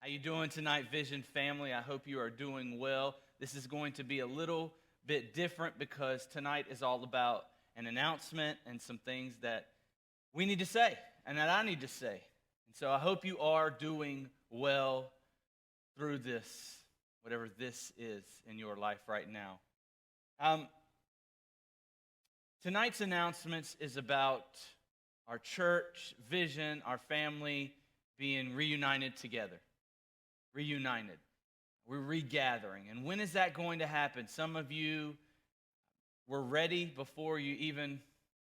How you doing tonight, Vision family? I hope you are doing well. This is going to be a little bit different because tonight is all about an announcement and some things that we need to say and that I need to say. And so I hope you are doing well through this, whatever this is in your life right now. Tonight's announcements is about our church, Vision, our family being reunited together. Reunited. We're regathering. And when is that going to happen? Some of you were ready before you even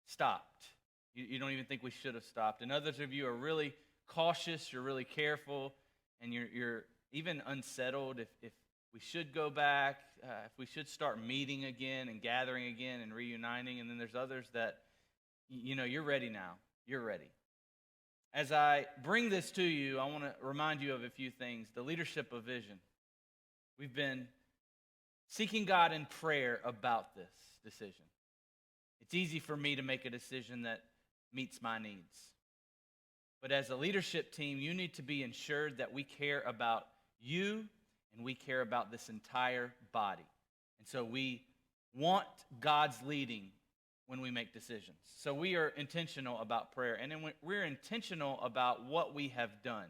stopped. You don't even think we should have stopped. And others of you are really cautious, you're really careful, and you're even unsettled if we should go back, if we should start meeting again and gathering again and reuniting. And then there's others that, you're ready now. You're ready. As I bring this to you, I want to remind you of a few things. The leadership of Vision. We've been seeking God in prayer about this decision. It's easy for me to make a decision that meets my needs. But as a leadership team, you need to be ensured that we care about you and we care about this entire body. And so we want God's leading when we make decisions. So we are intentional about prayer, and then we're intentional about what we have done.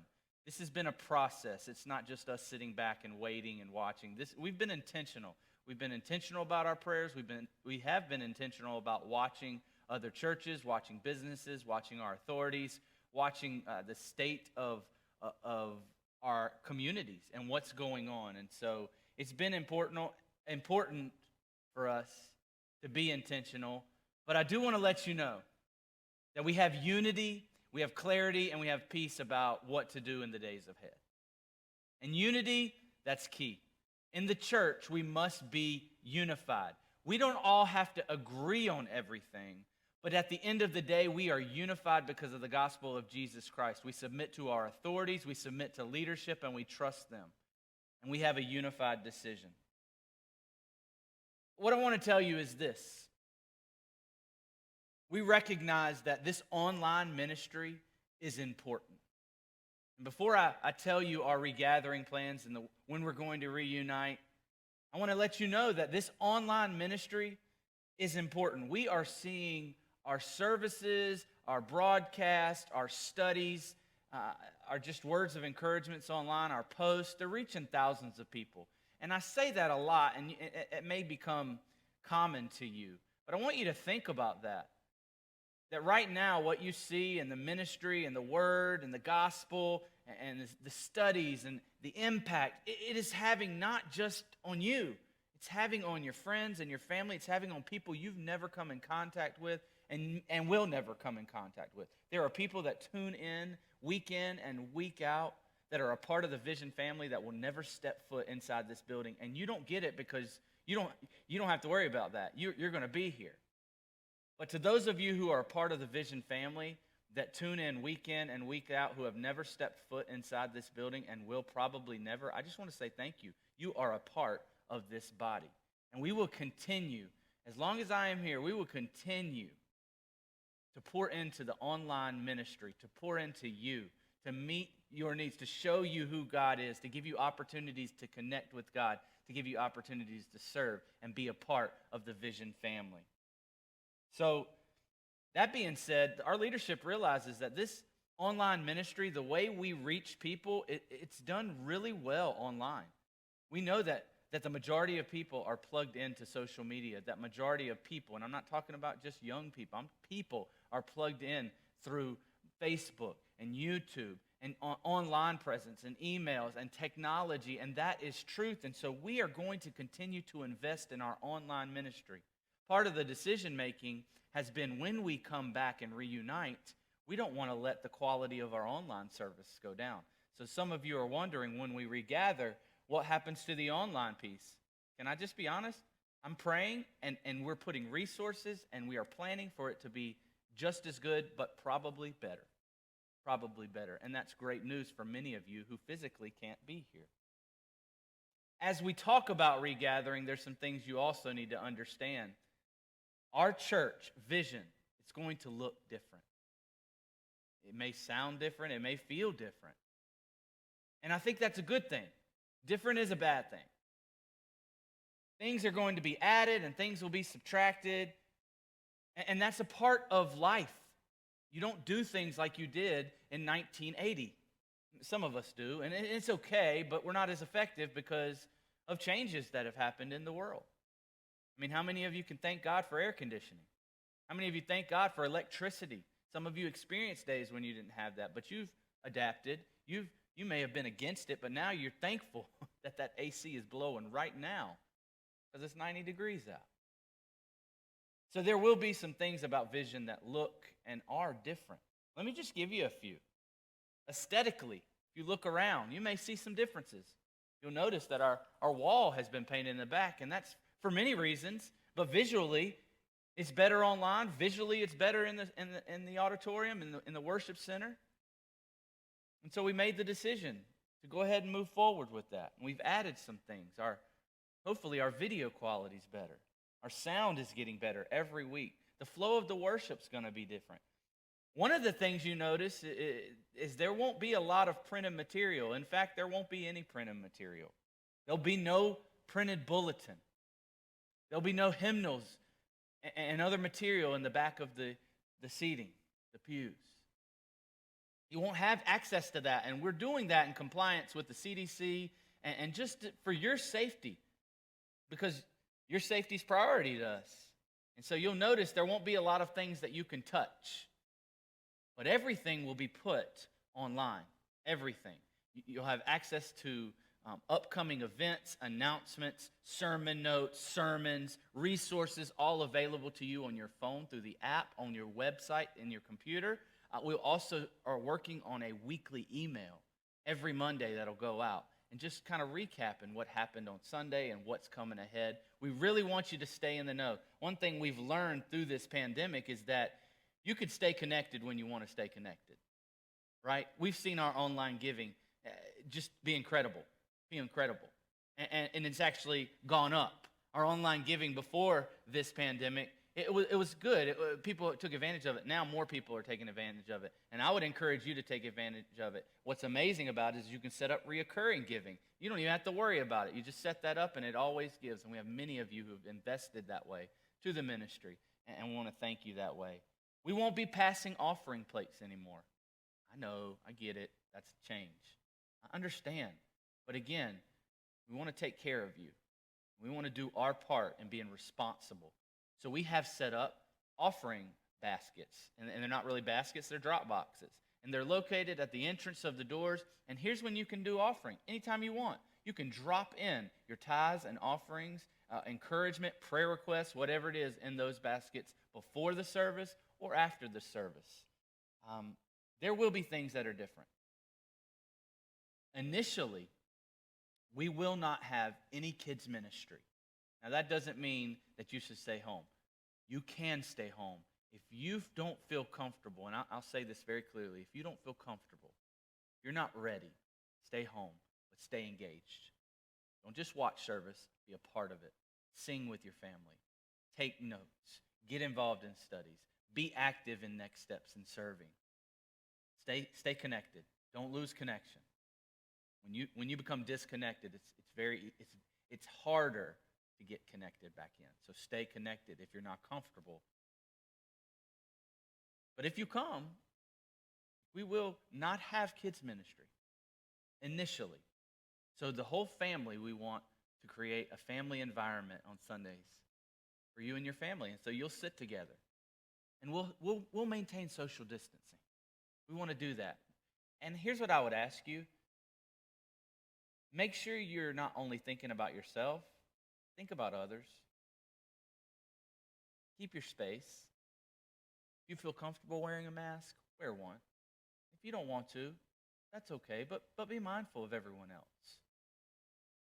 This has been a process. It's not just us sitting back and waiting and watching. We've been intentional. We've been intentional about our prayers. We have been intentional about watching other churches, watching businesses, watching our authorities, watching the state of our communities and what's going on. And so it's been important for us to be intentional. But I do want to let you know that we have unity, we have clarity, and we have peace about what to do in the days ahead. And unity, that's key. In the church, we must be unified. We don't all have to agree on everything, but at the end of the day, we are unified because of the gospel of Jesus Christ. We submit to our authorities, we submit to leadership, and we trust them. And we have a unified decision. What I want to tell you is this. We recognize that this online ministry is important. And before I tell you our regathering plans and when we're going to reunite, I want to let you know that this online ministry is important. We are seeing our services, our broadcast, our studies, our just words of encouragements online, our posts, they're reaching thousands of people. And I say that a lot, and it may become common to you. But I want you to think about that. That right now, what you see in the ministry and the word and the gospel and the studies and the impact, it is having not just on you. It's having on your friends and your family. It's having on people you've never come in contact with and will never come in contact with. There are people that tune in and week out that are a part of the Vision family that will never step foot inside this building. And you don't get it because you don't have to worry about that. You're going to be here. But to those of you who are a part of the Vision family that tune in and week out, who have never stepped foot inside this building and will probably never, I just want to say thank you. You are a part of this body. And we will continue, as long as I am here, we will continue to pour into the online ministry, to pour into you, to meet your needs, to show you who God is, to give you opportunities to connect with God, to give you opportunities to serve and be a part of the Vision family. So, that being said, our leadership realizes that this online ministry, the way we reach people, it's done really well online. We know that the majority of people are plugged into social media, that majority of people, and I'm not talking about just young people, people are plugged in through Facebook and YouTube and online presence and emails and technology, and that is truth. And so we are going to continue to invest in our online ministry. Part of the decision-making has been when we come back and reunite, we don't want to let the quality of our online service go down. So some of you are wondering, when we regather, what happens to the online piece? Can I just be honest? I'm praying, and we're putting resources, and we are planning for it to be just as good, but probably better. Probably better. And that's great news for many of you who physically can't be here. As we talk about regathering, there's some things you also need to understand. Our church, Vision, it's going to look different. It may sound different. It may feel different. And I think that's a good thing. Different is a bad thing. Things are going to be added and things will be subtracted. And that's a part of life. You don't do things like you did in 1980. Some of us do, and it's okay, but we're not as effective because of changes that have happened in the world. I mean, how many of you can thank God for air conditioning? How many of you thank God for electricity? Some of you experienced days when you didn't have that, but you've adapted. You may have been against it, but now you're thankful that AC is blowing right now because it's 90 degrees out. So there will be some things about vision that look and are different. Let me just give you a few. Aesthetically, if you look around, you may see some differences. You'll notice that our wall has been painted in the back, and that's for many reasons, but visually, it's better online. Visually, it's better in the auditorium, in the worship center. And so we made the decision to go ahead and move forward with that. And we've added some things. Hopefully our video quality is better. Our sound is getting better every week. The flow of the worship's going to be different. One of the things you notice is there won't be a lot of printed material. In fact, there won't be any printed material. There'll be no printed bulletin. There'll be no hymnals and other material in the back of the seating, the pews. You won't have access to that, and we're doing that in compliance with the CDC and just for your safety, because your safety is priority to us. And so you'll notice there won't be a lot of things that you can touch, but everything will be put online, everything. You'll have access to upcoming events, announcements, sermon notes, sermons, resources, all available to you on your phone, through the app, on your website, in your computer. We also are working on a weekly email every Monday that'll go out and just kind of recapping what happened on Sunday and what's coming ahead. We really want you to stay in the know. One thing we've learned through this pandemic is that you could stay connected when you want to stay connected, right? We've seen our online giving just be incredible. And it's actually gone up. Our online giving before this pandemic, it was good. People took advantage of it. Now more people are taking advantage of it. And I would encourage you to take advantage of it. What's amazing about it is you can set up reoccurring giving. You don't even have to worry about it. You just set that up and it always gives. And we have many of you who have invested that way to the ministry. And we want to thank you that way. We won't be passing offering plates anymore. I know, I get it. That's a change. I understand. But again, we want to take care of you. We want to do our part in being responsible. So we have set up offering baskets. And they're not really baskets, they're drop boxes. And they're located at the entrance of the doors. And here's when you can do offering. Anytime you want. You can drop in your tithes and offerings, encouragement, prayer requests, whatever it is, in those baskets before the service or after the service. There will be things that are different. Initially, we will not have any kids ministry. Now, that doesn't mean that you should stay home. You can stay home. If you don't feel comfortable, and I'll say this very clearly, if you don't feel comfortable, if you're not ready, stay home, but stay engaged. Don't just watch service, be a part of it. Sing with your family. Take notes. Get involved in studies. Be active in next steps in serving. Stay connected. Don't lose connection. When you become disconnected, it's harder to get connected back in. So stay connected if you're not comfortable. But if you come, we will not have kids ministry initially. So the whole family, we want to create a family environment on Sundays for you and your family. And so you'll sit together. And we'll maintain social distancing. We want to do that. And here's what I would ask you. Make sure you're not only thinking about yourself, think about others. Keep your space. If you feel comfortable wearing a mask, wear one. If you don't want to, that's okay, but be mindful of everyone else.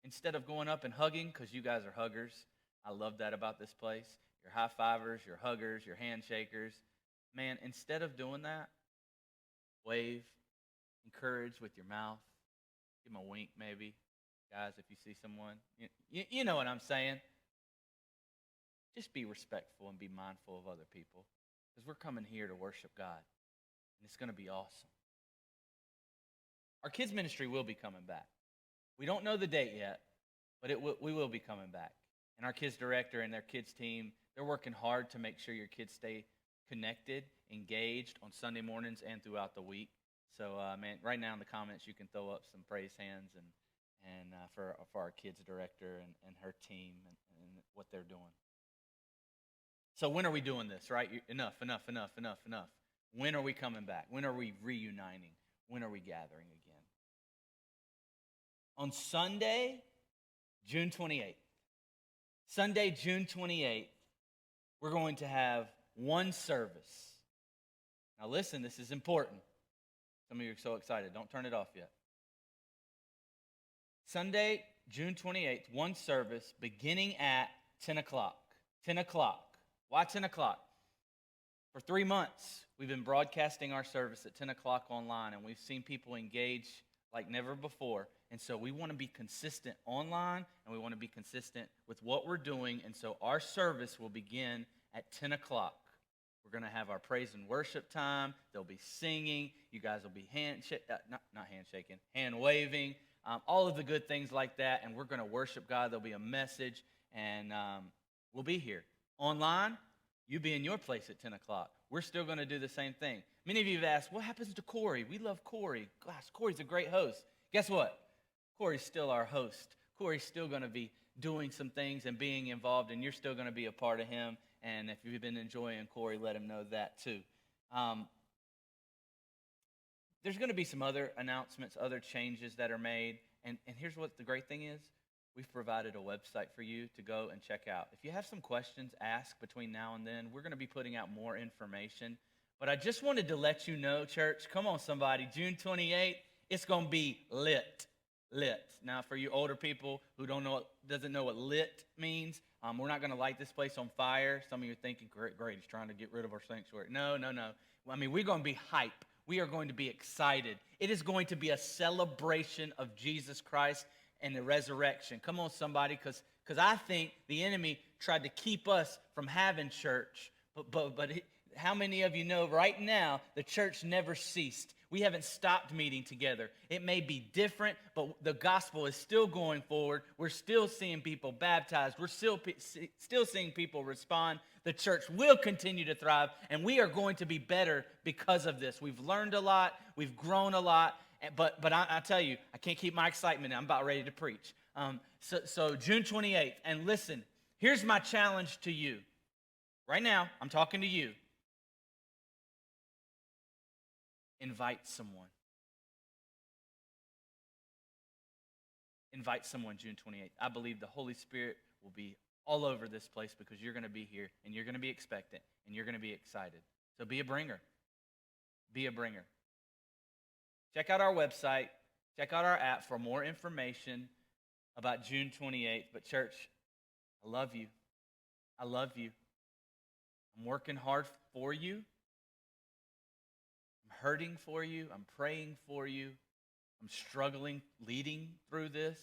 Instead of going up and hugging, because you guys are huggers, I love that about this place. You're high-fivers, you're huggers, you're handshakers. Man, instead of doing that, wave, encourage with your mouth. Give them a wink, maybe. Guys, if you see someone, you know what I'm saying. Just be respectful and be mindful of other people, because we're coming here to worship God, and it's going to be awesome. Our kids ministry will be coming back. We don't know the date yet, but we will be coming back. And our kids director and their kids team, they're working hard to make sure your kids stay connected, engaged on Sunday mornings and throughout the week. So, man, right now in the comments you can throw up some praise hands and for our kids director and her team and what they're doing. So when are we doing this, right? Enough. When are we coming back? When are we reuniting? When are we gathering again? On Sunday, June 28th. Sunday, June 28th, we're going to have one service. Now listen, this is important. Some of you are so excited. Don't turn it off yet. Sunday, June 28th, one service beginning at 10 o'clock. 10 o'clock. Why 10 o'clock? For 3 months, we've been broadcasting our service at 10 o'clock online, and we've seen people engage like never before. And so we want to be consistent online, and we want to be consistent with what we're doing. And so our service will begin at 10 o'clock. We're going to have our praise and worship time. There'll be singing. You guys will be hand waving, all of the good things like that. And we're going to worship God. There'll be a message, and we'll be here. Online, you be in your place at 10 o'clock. We're still going to do the same thing. Many of you have asked, what happens to Corey? We love Corey. Gosh, Corey's a great host. Guess what? Corey's still our host. Corey's still going to be doing some things and being involved, and you're still going to be a part of him. And if you've been enjoying Corey, let him know that too. There's going to be some other announcements, other changes that are made. And here's what the great thing is. We've provided a website for you to go and check out. If you have some questions, ask between now and then. We're going to be putting out more information. But I just wanted to let you know, church, come on somebody, June 28th, it's going to be lit. Lit. Now, for you older people who doesn't know what lit means, we're not going to light this place on fire. Some of you are thinking, great, he's trying to get rid of our sanctuary. No. I mean, we're going to be hype. We are going to be excited. It is going to be a celebration of Jesus Christ and the resurrection. Come on, somebody, because I think the enemy tried to keep us from having church. But how many of you know right now the church never ceased? We haven't stopped meeting together. It may be different, but the gospel is still going forward. We're still seeing people baptized. We're still seeing people respond. The church will continue to thrive, and we are going to be better because of this. We've learned a lot. We've grown a lot. But I tell you, I can't keep my excitement. I'm about ready to preach. So June 28th. And listen, here's my challenge to you. Right now, I'm talking to you. Invite someone. Invite someone June 28th. I believe the Holy Spirit will be all over this place because you're going to be here and you're going to be expectant and you're going to be excited. So be a bringer. Be a bringer. Check out our website. Check out our app for more information about June 28th. But church, I love you. I love you. I'm working hard for you. I'm hurting for you. I'm praying for you. I'm struggling leading through this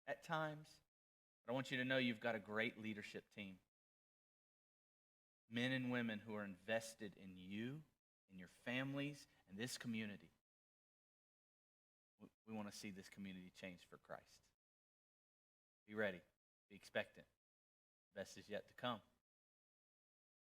at times. But I want you to know you've got a great leadership team. Men and women who are invested in you, in your families, and this community. We want to see this community change for Christ. Be ready. Be expectant. The best is yet to come.